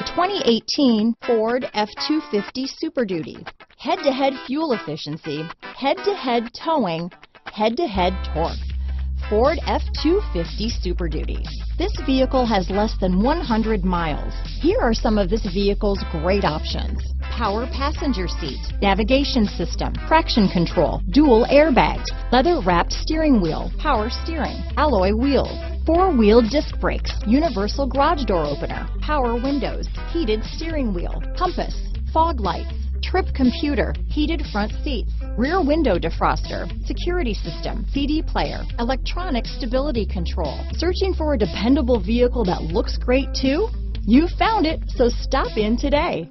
2018 Ford F-250 Super Duty. Head-to-head fuel efficiency, head-to-head towing, head-to-head torque. Ford F-250 Super Duty. This vehicle has less than 100 miles. Here are some of this vehicle's great options: power passenger seat, navigation system, traction control, dual airbags, leather-wrapped steering wheel, power steering, alloy wheels, four-wheel disc brakes, universal garage door opener, power windows, heated steering wheel, compass, fog lights, trip computer, heated front seats, rear window defroster, security system, CD player, electronic stability control. Searching for a dependable vehicle that looks great too? You found it, so stop in today.